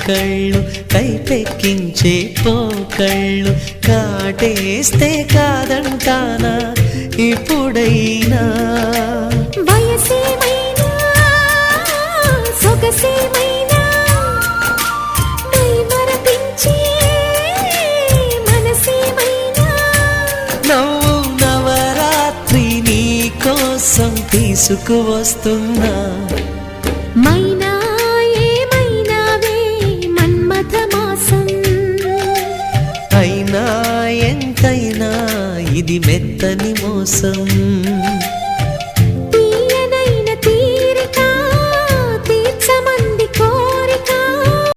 కళ్ళు కైపెక్కించే పోకళ్ళు కాటేస్తే కాదంటానా ఇప్పుడైనా వయసేమైనా సొగసేమైనా మరపించే మనసేమైనా నవ్వు నవరాత్రి నీ కోసం తీసుకువస్తున్నా మైనా ఏమైనావే మన్మథ మాసం అయినా ఎంతైనా ఇది మెత్తని మోసం